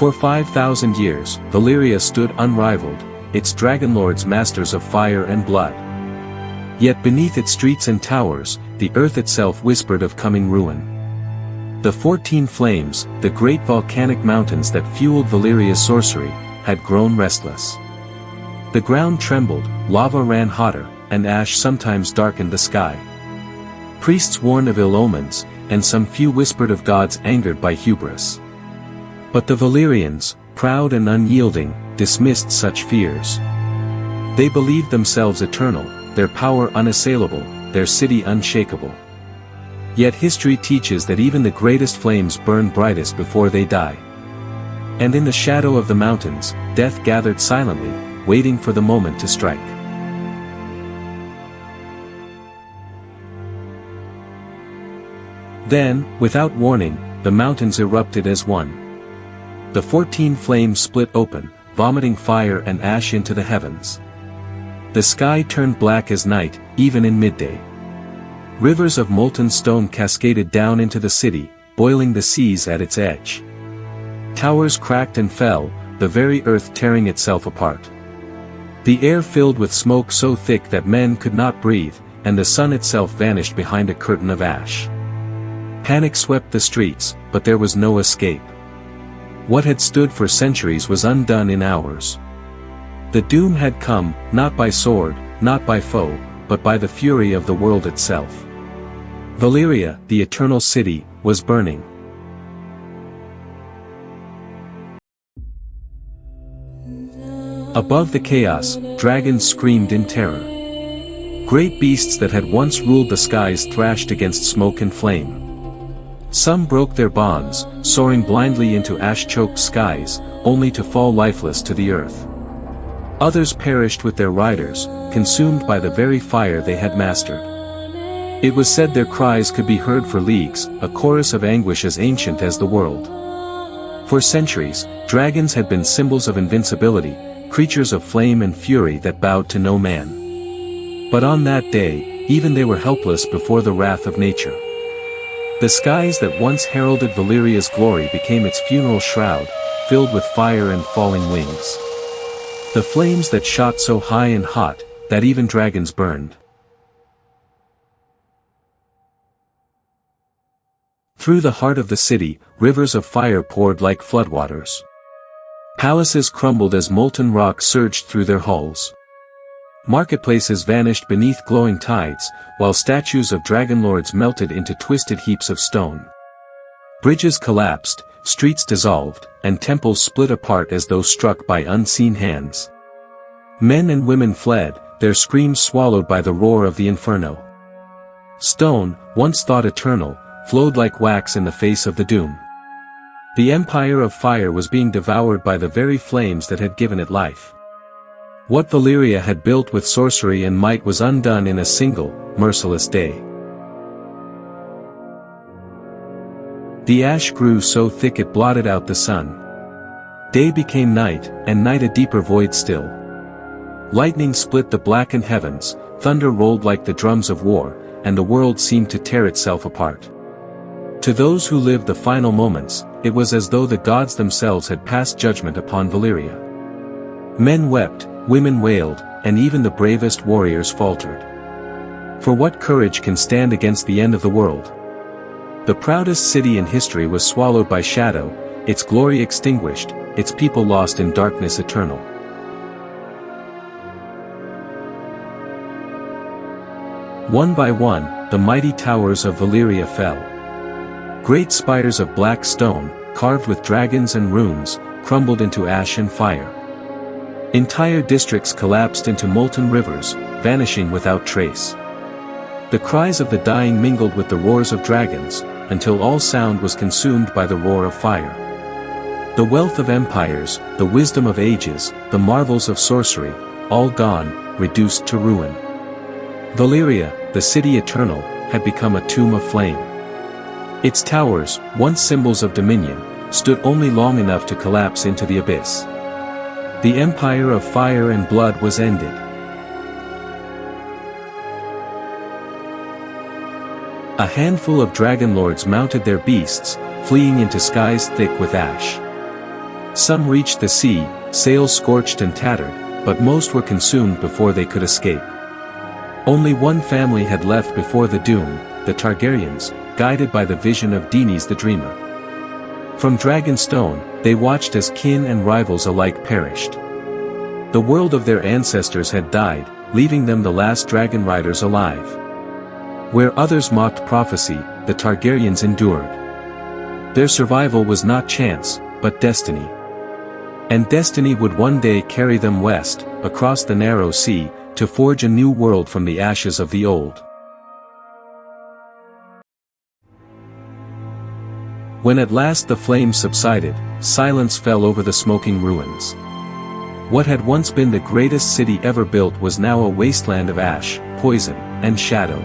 For 5,000 years, Valyria stood unrivaled, its dragonlords masters of fire and blood. Yet beneath its streets and towers, the earth itself whispered of coming ruin. The 14 flames, the great volcanic mountains that fueled Valyria's sorcery, had grown restless. The ground trembled, lava ran hotter, and ash sometimes darkened the sky. Priests warned of ill omens, and some few whispered of gods angered by hubris. But the Valyrians, proud and unyielding, dismissed such fears. They believed themselves eternal, their power unassailable, their city unshakable. Yet history teaches that even the greatest flames burn brightest before they die. And in the shadow of the mountains, death gathered silently, waiting for the moment to strike. Then, without warning, the mountains erupted as one. The 14 flames split open, vomiting fire and ash into the heavens. The sky turned black as night, even in midday. Rivers of molten stone cascaded down into the city, boiling the seas at its edge. Towers cracked and fell, the very earth tearing itself apart. The air filled with smoke so thick that men could not breathe, and the sun itself vanished behind a curtain of ash. Panic swept the streets, but there was no escape. What had stood for centuries was undone in hours. The doom had come, not by sword, not by foe, but by the fury of the world itself. Valyria, the eternal city, was burning. Above the chaos, dragons screamed in terror. Great beasts that had once ruled the skies thrashed against smoke and flame. Some broke their bonds, soaring blindly into ash-choked skies, only to fall lifeless to the earth. Others perished with their riders, consumed by the very fire they had mastered. It was said their cries could be heard for leagues, a chorus of anguish as ancient as the world. For centuries, dragons had been symbols of invincibility, creatures of flame and fury that bowed to no man. But on that day, even they were helpless before the wrath of nature. The skies that once heralded Valyria's glory became its funeral shroud, filled with fire and falling wings. The flames that shot so high and hot, that even dragons burned. Through the heart of the city, rivers of fire poured like floodwaters. Palaces crumbled as molten rock surged through their halls. Marketplaces vanished beneath glowing tides, while statues of dragonlords melted into twisted heaps of stone. Bridges collapsed, streets dissolved, and temples split apart as though struck by unseen hands. Men and women fled, their screams swallowed by the roar of the inferno. Stone, once thought eternal, flowed like wax in the face of the doom. The empire of fire was being devoured by the very flames that had given it life. What Valyria had built with sorcery and might was undone in a single, merciless day. The ash grew so thick it blotted out the sun. Day became night, and night a deeper void still. Lightning split the blackened heavens, thunder rolled like the drums of war, and the world seemed to tear itself apart. To those who lived the final moments, it was as though the gods themselves had passed judgment upon Valyria. Men wept, women wailed, and even the bravest warriors faltered. For what courage can stand against the end of the world? The proudest city in history was swallowed by shadow, its glory extinguished, its people lost in darkness eternal. One by one, the mighty towers of Valyria fell. Great spires of black stone, carved with dragons and runes, crumbled into ash and fire. Entire districts collapsed into molten rivers, vanishing without trace. The cries of the dying mingled with the roars of dragons, until all sound was consumed by the roar of fire. The wealth of empires, the wisdom of ages, the marvels of sorcery, all gone, reduced to ruin. Valyria, the city eternal, had become a tomb of flame. Its towers, once symbols of dominion, stood only long enough to collapse into the abyss. The empire of fire and blood was ended. A handful of dragonlords mounted their beasts, fleeing into skies thick with ash. Some reached the sea, sails scorched and tattered, but most were consumed before they could escape. Only one family had left before the doom, the Targaryens, guided by the vision of Rhaenys the Dreamer. From Dragonstone, they watched as kin and rivals alike perished. The world of their ancestors had died, leaving them the last dragon riders alive. Where others mocked prophecy, the Targaryens endured. Their survival was not chance, but destiny. And destiny would one day carry them west, across the narrow sea, to forge a new world from the ashes of the old. When at last the flames subsided, silence fell over the smoking ruins. What had once been the greatest city ever built was now a wasteland of ash, poison, and shadow.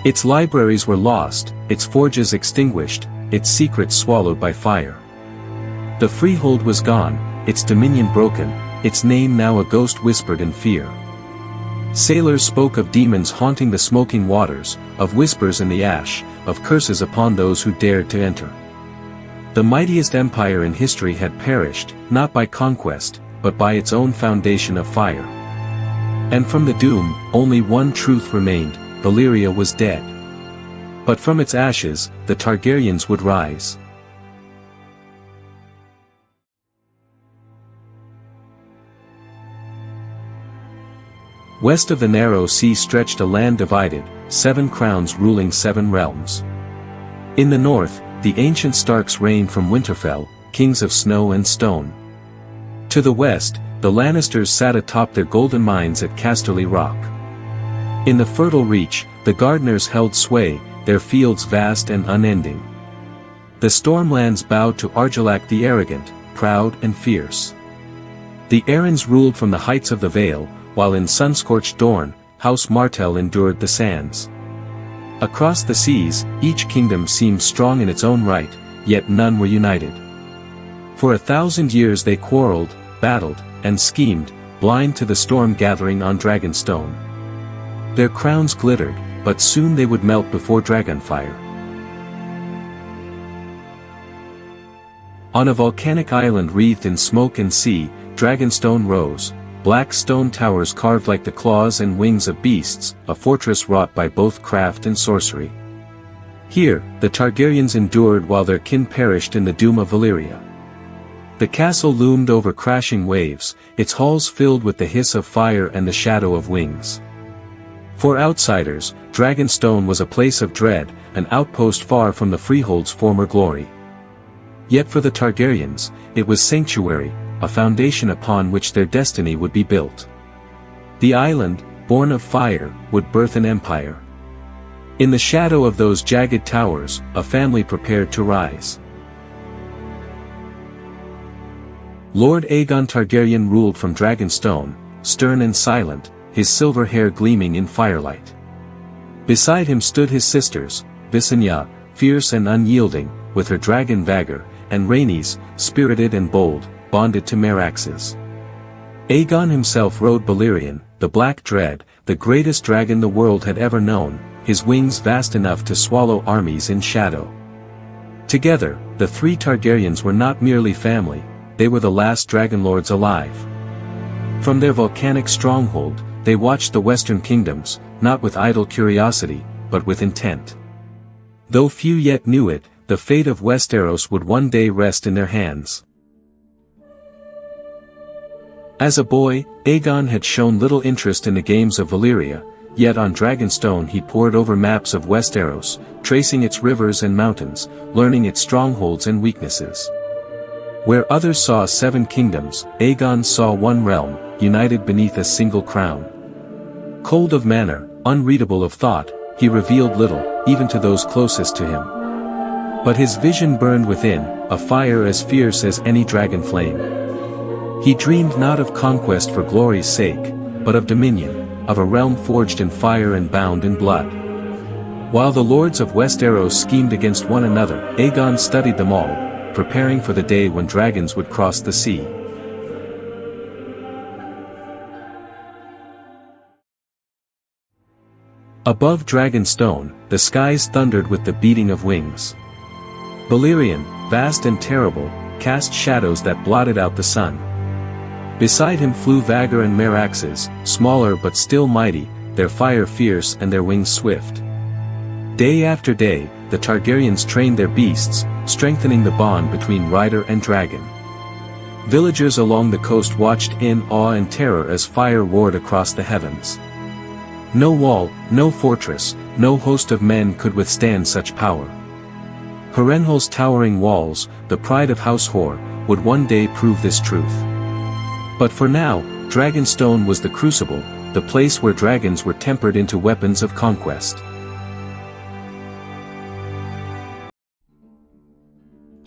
Its libraries were lost, its forges extinguished, its secrets swallowed by fire. The freehold was gone, its dominion broken, its name now a ghost whispered in fear. Sailors spoke of demons haunting the smoking waters, of whispers in the ash, of curses upon those who dared to enter. The mightiest empire in history had perished, not by conquest, but by its own foundation of fire. And from the doom, only one truth remained: Valyria was dead. But from its ashes, the Targaryens would rise. West of the narrow sea stretched a land divided, 7 crowns ruling 7 realms. In the north, the ancient Starks reigned from Winterfell, kings of snow and stone. To the west, the Lannisters sat atop their golden mines at Casterly Rock. In the fertile reach, the Gardeners held sway, their fields vast and unending. The Stormlands bowed to Argilac the arrogant, proud and fierce. The Arryns ruled from the heights of the Vale, while in sun-scorched Dorne, House Martell endured the sands. Across the seas, each kingdom seemed strong in its own right, yet none were united. For 1,000 years they quarreled, battled, and schemed, blind to the storm gathering on Dragonstone. Their crowns glittered, but soon they would melt before dragonfire. On a volcanic island wreathed in smoke and sea, Dragonstone rose, black stone towers carved like the claws and wings of beasts, a fortress wrought by both craft and sorcery. Here, the Targaryens endured while their kin perished in the Doom of Valyria. The castle loomed over crashing waves, its halls filled with the hiss of fire and the shadow of wings. For outsiders, Dragonstone was a place of dread, an outpost far from the freehold's former glory. Yet for the Targaryens, it was sanctuary, a foundation upon which their destiny would be built. The island, born of fire, would birth an empire. In the shadow of those jagged towers, a family prepared to rise. Lord Aegon Targaryen ruled from Dragonstone, stern and silent, his silver hair gleaming in firelight. Beside him stood his sisters, Visenya, fierce and unyielding, with her dragon Vhagar, and Rhaenys, spirited and bold, bonded to Meraxes. Aegon himself rode Balerion, the Black Dread, the greatest dragon the world had ever known, his wings vast enough to swallow armies in shadow. Together, the 3 Targaryens were not merely family, they were the last dragonlords alive. From their volcanic stronghold, they watched the western kingdoms, not with idle curiosity, but with intent. Though few yet knew it, the fate of Westeros would one day rest in their hands. As a boy, Aegon had shown little interest in the games of Valyria, yet on Dragonstone he pored over maps of Westeros, tracing its rivers and mountains, learning its strongholds and weaknesses. Where others saw 7 kingdoms, Aegon saw one realm, united beneath a single crown. Cold of manner, unreadable of thought, he revealed little, even to those closest to him. But his vision burned within, a fire as fierce as any dragon flame. He dreamed not of conquest for glory's sake, but of dominion, of a realm forged in fire and bound in blood. While the lords of Westeros schemed against one another, Aegon studied them all, preparing for the day when dragons would cross the sea. Above Dragonstone, the skies thundered with the beating of wings. Balerion, vast and terrible, cast shadows that blotted out the sun. Beside him flew Vhagar and Meraxes, smaller but still mighty, their fire fierce and their wings swift. Day after day, the Targaryens trained their beasts, strengthening the bond between rider and dragon. Villagers along the coast watched in awe and terror as fire roared across the heavens. No wall, no fortress, no host of men could withstand such power. Harrenhal's towering walls, the pride of House Hoare, would one day prove this truth. But for now, Dragonstone was the crucible, the place where dragons were tempered into weapons of conquest.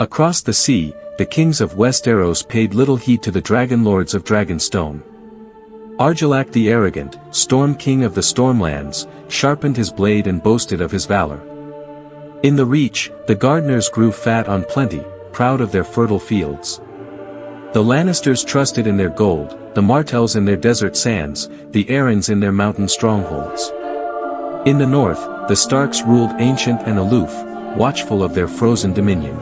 Across the sea, the kings of Westeros paid little heed to the dragon lords of Dragonstone. Argilac the arrogant, Storm King of the Stormlands, sharpened his blade and boasted of his valor. In the Reach, the gardeners grew fat on plenty, proud of their fertile fields. The Lannisters trusted in their gold, the Martells in their desert sands, the Arryns in their mountain strongholds. In the north, the Starks ruled ancient and aloof, watchful of their frozen dominion.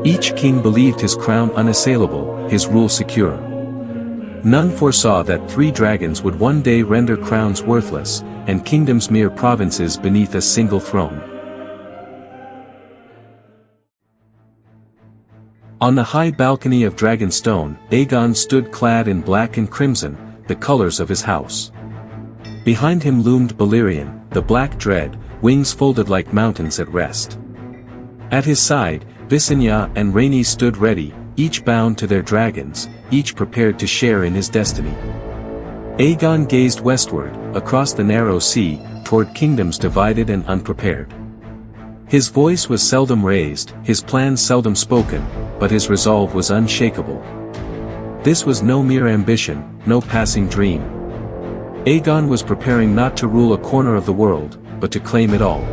Each king believed his crown unassailable, his rule secure. None foresaw that 3 dragons would one day render crowns worthless, and kingdoms mere provinces beneath a single throne. On the high balcony of Dragonstone, Aegon stood clad in black and crimson, the colors of his house. Behind him loomed Balerion, the Black Dread, wings folded like mountains at rest. At his side, Visenya and Rhaenys stood ready, each bound to their dragons, each prepared to share in his destiny. Aegon gazed westward, across the narrow sea, toward kingdoms divided and unprepared. His voice was seldom raised, his plans seldom spoken, but his resolve was unshakable. This was no mere ambition, no passing dream. Aegon was preparing not to rule a corner of the world, but to claim it all.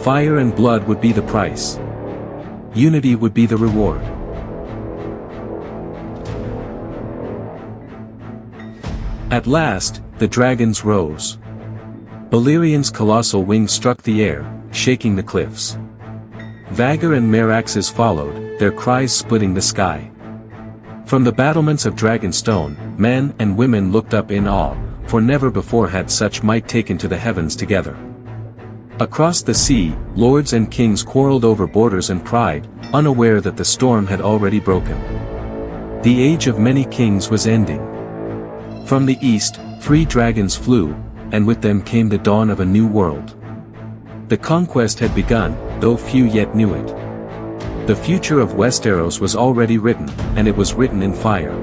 Fire and blood would be the price. Unity would be the reward. At last, the dragons rose. Balerion's colossal wings struck the air, shaking the cliffs. Vhagar and Meraxes followed, their cries splitting the sky. From the battlements of Dragonstone, men and women looked up in awe, for never before had such might taken to the heavens together. Across the sea, lords and kings quarreled over borders and pride, unaware that the storm had already broken. The age of many kings was ending. From the east, 3 dragons flew, and with them came the dawn of a new world. The conquest had begun, though few yet knew it. The future of Westeros was already written, and it was written in fire.